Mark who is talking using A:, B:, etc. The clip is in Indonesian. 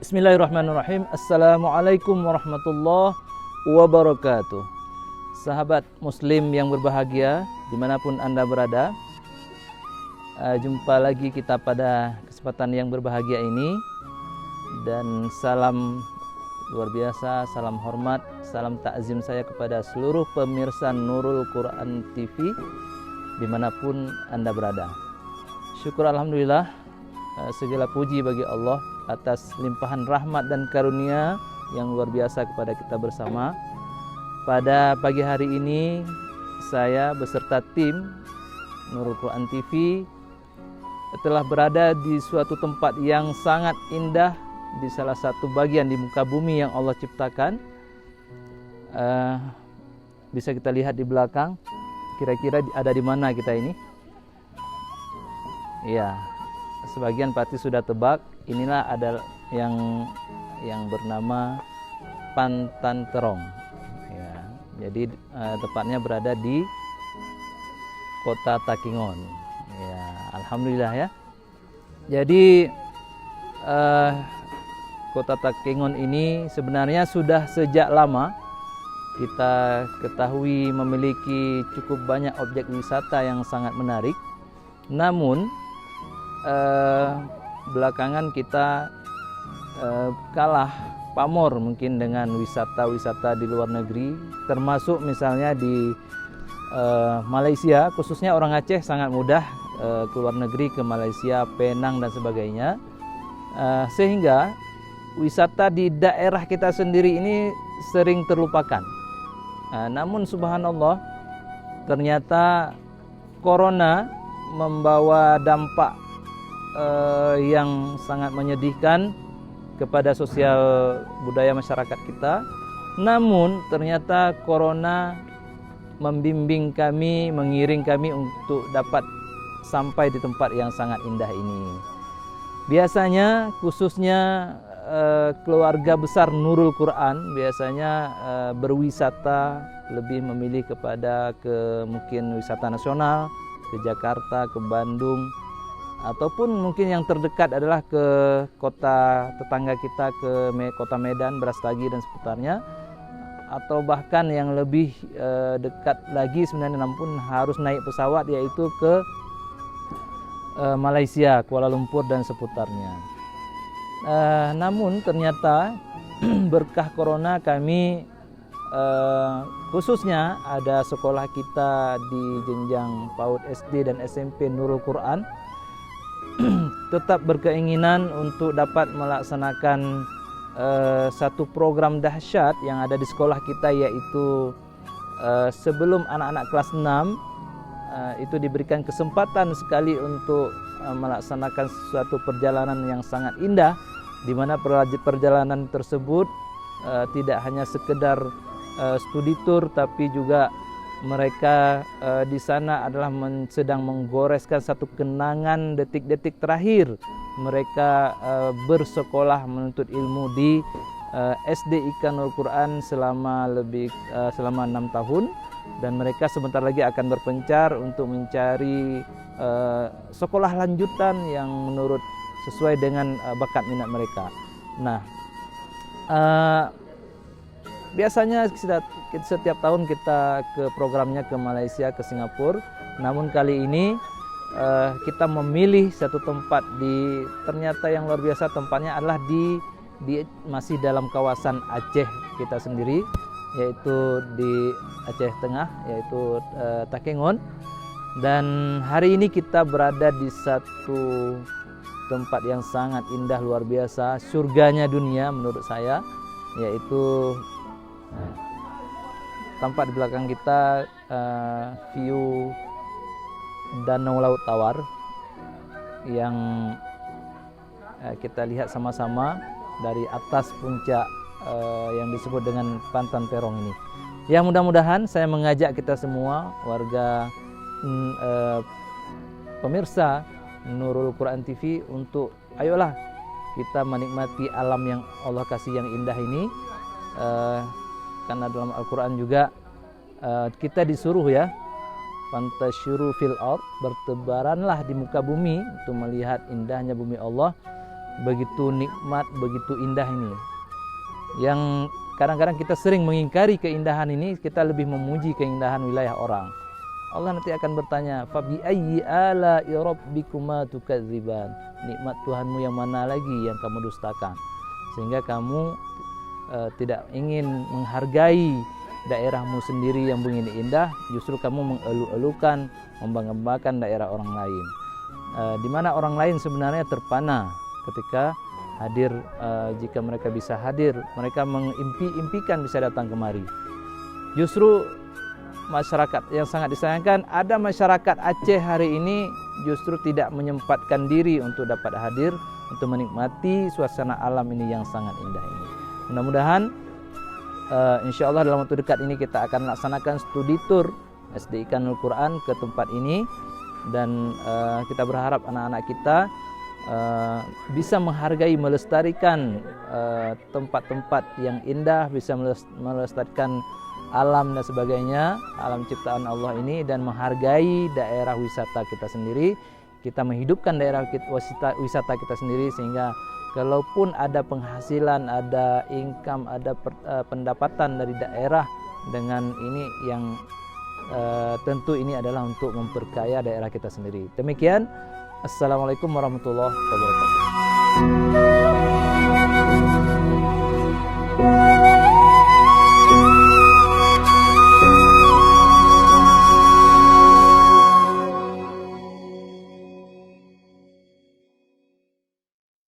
A: Bismillahirrahmanirrahim. Assalamualaikum warahmatullahi wabarakatuh. Sahabat muslim yang berbahagia dimanapun Anda berada, jumpa lagi kita pada kesempatan yang berbahagia ini. Dan salam luar biasa, salam hormat, salam takzim saya kepada seluruh pemirsa Nurul Quran TV dimanapun Anda berada. Syukur alhamdulillah, segala puji bagi Allah atas limpahan rahmat dan karunia yang luar biasa kepada kita bersama. Pada pagi hari ini saya beserta tim Nurul Quran TV telah berada di suatu tempat yang sangat indah, di salah satu bagian di muka bumi yang Allah ciptakan. Bisa kita lihat di belakang, kira-kira ada di mana kita ini? Ya, sebagian pasti sudah tebak. Inilah ada yang bernama Pantan Terong. Ya, jadi tepatnya berada di Kota Takengon. Ya, alhamdulillah ya. Jadi Kota Takengon ini sebenarnya sudah sejak lama kita ketahui memiliki cukup banyak objek wisata yang sangat menarik. Namun belakangan kita kalah pamor mungkin dengan wisata-wisata di luar negeri, termasuk misalnya di Malaysia, khususnya orang Aceh sangat mudah ke luar negeri, ke Malaysia, Penang dan sebagainya, sehingga wisata di daerah kita sendiri ini sering terlupakan. Namun subhanallah, ternyata corona membawa dampak yang sangat menyedihkan kepada sosial budaya masyarakat kita. Namun ternyata corona membimbing kami, mengiring kami untuk dapat sampai di tempat yang sangat indah ini. Biasanya khususnya keluarga besar Nurul Quran biasanya berwisata lebih memilih kepada mungkin wisata nasional, ke Jakarta, ke Bandung, ataupun mungkin yang terdekat adalah ke kota tetangga kita, ke kota Medan, Brastagi dan seputarnya, atau bahkan yang lebih dekat lagi sebenarnya namun harus naik pesawat, yaitu ke Malaysia, Kuala Lumpur dan seputarnya. Namun ternyata berkah corona kami, khususnya ada sekolah kita di jenjang PAUD SD dan SMP Nurul Quran, tetap berkeinginan untuk dapat melaksanakan satu program dahsyat yang ada di sekolah kita, yaitu sebelum anak-anak kelas 6 itu diberikan kesempatan sekali untuk melaksanakan suatu perjalanan yang sangat indah, di mana perjalanan tersebut tidak hanya sekedar studi tour, tapi juga mereka di sana adalah sedang menggoreskan satu kenangan detik-detik terakhir mereka bersekolah menuntut ilmu di SD IK Nurul Quran selama 6 tahun, dan mereka sebentar lagi akan berpencar untuk mencari sekolah lanjutan yang menurut sesuai dengan bakat minat mereka. Nah, biasanya setiap tahun kita ke programnya ke Malaysia, ke Singapura. Namun kali ini kita memilih satu tempat ternyata yang luar biasa. Tempatnya adalah masih dalam kawasan Aceh kita sendiri, yaitu di Aceh Tengah, yaitu Takengon. Dan hari ini kita berada di satu tempat yang sangat indah, luar biasa, surganya dunia menurut saya, yaitu tampak di belakang kita view Danau Laut Tawar yang kita lihat sama-sama dari atas puncak yang disebut dengan Pantan Terong ini. Ya, mudah-mudahan saya mengajak kita semua warga pemirsa Nurul Quran TV untuk ayolah kita menikmati alam yang Allah kasih yang indah ini, karena dalam Al-Quran juga kita disuruh ya, fantasyiru fil ard, bertebaranlah di muka bumi untuk melihat indahnya bumi Allah. Begitu nikmat, begitu indah ini, yang kadang-kadang kita sering mengingkari keindahan ini, kita lebih memuji keindahan wilayah orang. Allah nanti akan bertanya, fabi ayyi ala'i rabbikuma tukadziban, nikmat Tuhanmu yang mana lagi yang kamu dustakan, sehingga kamu tidak ingin menghargai daerahmu sendiri yang begini indah, justru kamu mengeluh-elukan, membanggakan daerah orang lain, di mana orang lain sebenarnya terpana ketika hadir. Jika mereka bisa hadir, mereka mengimpi-impikan bisa datang kemari. Justru masyarakat yang sangat disayangkan, ada masyarakat Aceh hari ini justru tidak menyempatkan diri untuk dapat hadir untuk menikmati suasana alam ini yang sangat indah ini. Mudah-mudahan insya Allah dalam waktu dekat ini kita akan laksanakan studi tour SDIK Nurul Quran ke tempat ini, dan kita berharap anak-anak kita bisa menghargai, melestarikan tempat-tempat yang indah, bisa melestarikan alam dan sebagainya, alam ciptaan Allah ini, dan menghargai daerah wisata kita sendiri. Kita menghidupkan daerah wisata kita sendiri, sehingga kalaupun ada penghasilan, ada income, ada pendapatan dari daerah dengan ini, yang tentu ini adalah untuk memperkaya daerah kita sendiri. Demikian, assalamualaikum warahmatullahi wabarakatuh.